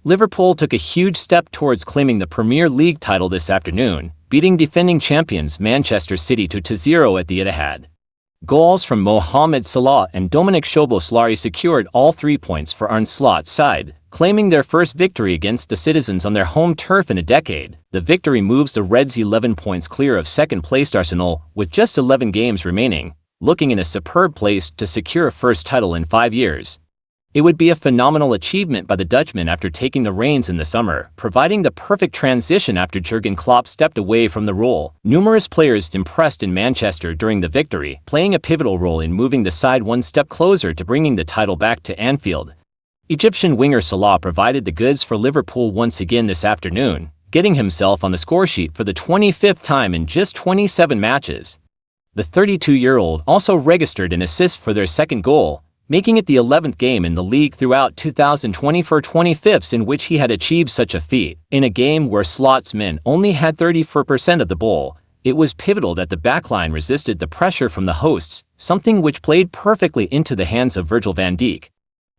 Liverpool took a huge step towards claiming the Premier League title this afternoon, beating defending champions Manchester City 2-0 at the Etihad. Goals from Mohamed Salah and Dominic Szoboszlai secured all 3 points for Arne Slot's side, claiming their first victory against the citizens on their home turf in a decade. The victory moves the Reds 11 points clear of second-placed Arsenal, with just 11 games remaining, looking in a superb place to secure a first title in 5 years. It would be a phenomenal achievement by the Dutchman after taking the reins in the summer, providing the perfect transition after Jurgen Klopp stepped away from the role. Numerous players impressed in Manchester during the victory, playing a pivotal role in moving the side one step closer to bringing the title back to Anfield. Egyptian winger Salah provided the goods for Liverpool once again this afternoon, getting himself on the scoresheet for the 25th time in just 27 matches. The 32-year-old also registered an assist for their second goal, making it the 11th game in the league throughout 2024-25 in which he had achieved such a feat. In a game where Slot's men only had 34% of the ball, it was pivotal that the backline resisted the pressure from the hosts, something which played perfectly into the hands of Virgil van Dijk.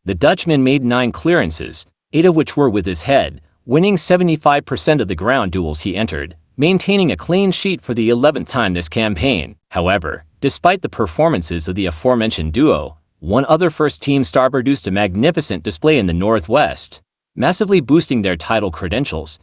The Dutchman made 9 clearances, 8 of which were with his head, winning 75% of the ground duels he entered, maintaining a clean sheet for the 11th time this campaign. However, despite the performances of the aforementioned duo, one other first-team star produced a magnificent display in the Northwest, massively boosting their title credentials.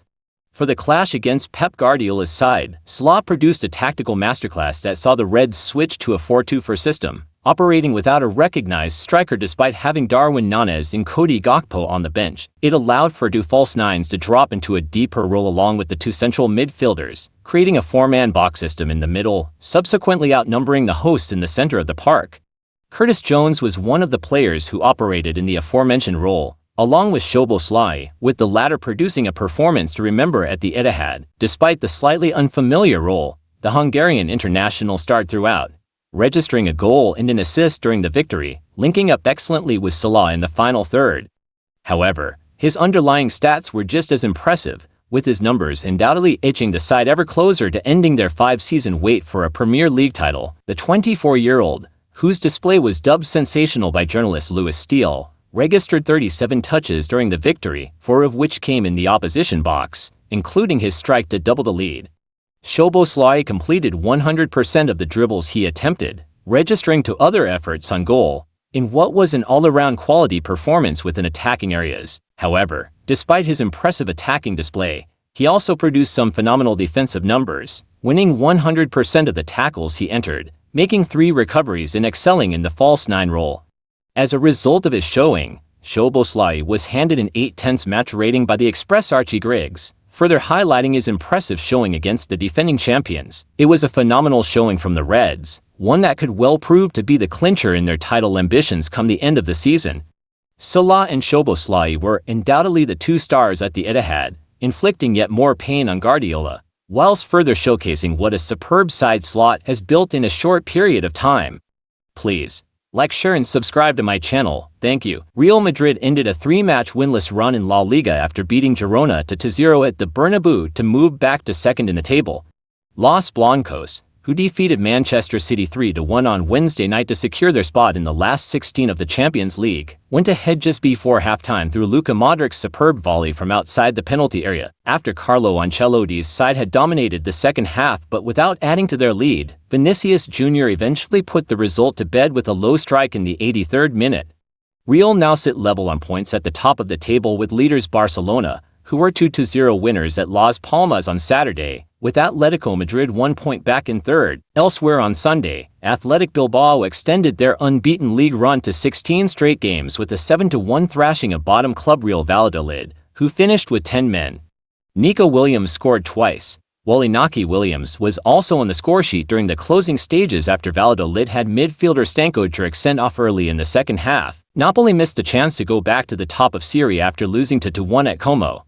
For the clash against Pep Guardiola's side, Slot produced a tactical masterclass that saw the Reds switch to a 4-2-4 system, operating without a recognized striker despite having Darwin Núñez and Cody Gakpo on the bench. It allowed for 2 false nines to drop into a deeper role along with the 2 central midfielders, creating a 4-man box system in the middle, subsequently outnumbering the hosts in the center of the park. Curtis Jones was one of the players who operated in the aforementioned role, along with Szoboszlai, with the latter producing a performance to remember at the Etihad. Despite the slightly unfamiliar role, the Hungarian international starred throughout, registering a goal and an assist during the victory, linking up excellently with Salah in the final third. However, his underlying stats were just as impressive, with his numbers undoubtedly edging the side ever closer to ending their 5-season wait for a Premier League title. The 24-year-old, whose display was dubbed sensational by journalist Lewis Steele, registered 37 touches during the victory, 4 of which came in the opposition box, including his strike to double the lead. Szoboszlai completed 100% of the dribbles he attempted, registering 2 other efforts on goal, in what was an all-around quality performance within attacking areas. However, despite his impressive attacking display, he also produced some phenomenal defensive numbers, winning 100% of the tackles he entered, making 3 recoveries and excelling in the false 9 role. As a result of his showing, Szoboszlai was handed an 8/10 match rating by the Express Archie Griggs, further highlighting his impressive showing against the defending champions. It was a phenomenal showing from the Reds, one that could well prove to be the clincher in their title ambitions come the end of the season. Salah and Szoboszlai were undoubtedly the 2 stars at the Etihad, inflicting yet more pain on Guardiola, whilst further showcasing what a superb side Slot has built in a short period of time. Please like, share and subscribe to my channel, thank you. Real Madrid ended a 3-match winless run in La Liga after beating Girona 2-0 at the Bernabeu to move back to second in the table. Los Blancos, who defeated Manchester City 3-1 on Wednesday night to secure their spot in the last 16 of the Champions League, went ahead just before halftime through Luka Modric's superb volley from outside the penalty area. After Carlo Ancelotti's side had dominated the second half but without adding to their lead, Vinicius Jr. eventually put the result to bed with a low strike in the 83rd minute. Real now sit level on points at the top of the table with leaders Barcelona, who were 2-0 winners at Las Palmas on Saturday, with Atletico Madrid 1 point back in third. Elsewhere on Sunday, Athletic Bilbao extended their unbeaten league run to 16 straight games with a 7-1 thrashing of bottom club Real Valladolid, who finished with 10 men. Nico Williams scored twice, while Inaki Williams was also on the scoresheet during the closing stages after Valladolid had midfielder Stanko Djuric sent off early in the second half. Napoli missed a chance to go back to the top of Serie after losing 2-1 at Como.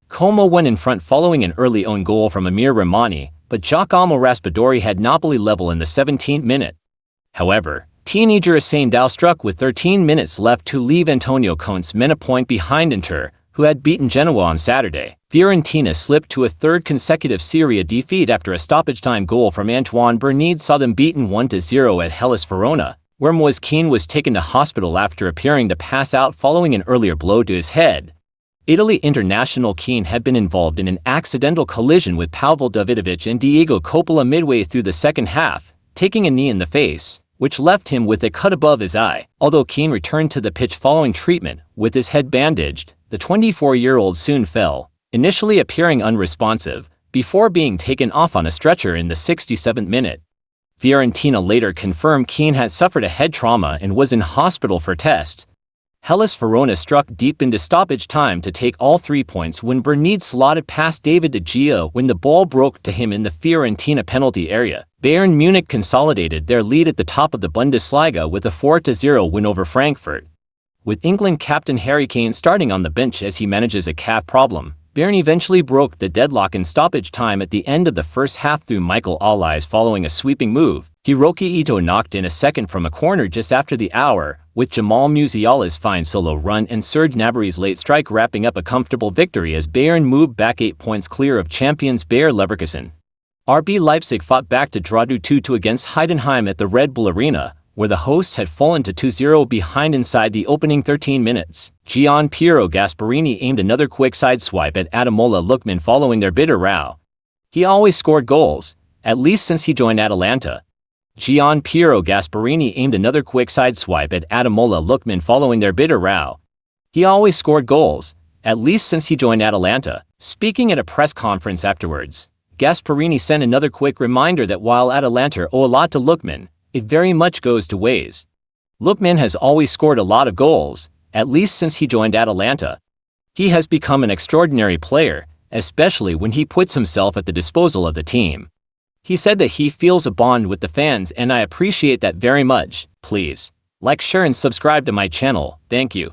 Como went in front following an early own goal from Amir Rahmani, but Giacomo Raspadori had Napoli level in the 17th minute. However, teenager Hussein Dao struck with 13 minutes left to leave Antonio Conte's men a point behind Inter, who had beaten Genoa on Saturday. Fiorentina slipped to a 3rd consecutive Serie A defeat after a stoppage-time goal from Antoine Bernide saw them beaten 1-0 at Hellas Verona, where Moise Kean was taken to hospital after appearing to pass out following an earlier blow to his head. Italy international Keane had been involved in an accidental collision with Pavel Davidovich and Diego Coppola midway through the second half, taking a knee in the face, which left him with a cut above his eye. Although Keane returned to the pitch following treatment, with his head bandaged, the 24-year-old soon fell, initially appearing unresponsive, before being taken off on a stretcher in the 67th minute. Fiorentina later confirmed Keane had suffered a head trauma and was in hospital for tests. Hellas Verona struck deep into stoppage time to take all 3 points when Bernard slotted past David De Gea when the ball broke to him in the Fiorentina penalty area. Bayern Munich consolidated their lead at the top of the Bundesliga with a 4-0 win over Frankfurt. With England captain Harry Kane starting on the bench as he manages a calf problem, Bayern eventually broke the deadlock in stoppage time at the end of the first half through Michael Olise following a sweeping move. Hiroki Ito knocked in a second from a corner just after the hour, with Jamal Musiala's fine solo run and Serge Gnabry's late strike wrapping up a comfortable victory as Bayern moved back 8 points clear of champions Bayer Leverkusen. RB Leipzig fought back to draw 2-2 against Heidenheim at the Red Bull Arena, where the hosts had fallen to 2-0 behind inside the opening 13 minutes. Gian Piero Gasperini aimed another quick side swipe at Ademola Lookman following their bitter row. He always scored goals, at least since he joined Atalanta. Gian Piero Gasperini aimed another quick side swipe at Ademola Lookman following their bitter row. He always scored goals, at least since he joined Atalanta. Speaking at a press conference afterwards, Gasperini sent another quick reminder that while Atalanta owe a lot to Lookman, it very much goes to ways. Lookman has always scored a lot of goals, at least since he joined Atalanta. He has become an extraordinary player, especially when he puts himself at the disposal of the team. He said that he feels a bond with the fans and I appreciate that very much. Please like, share and subscribe to my channel. Thank you.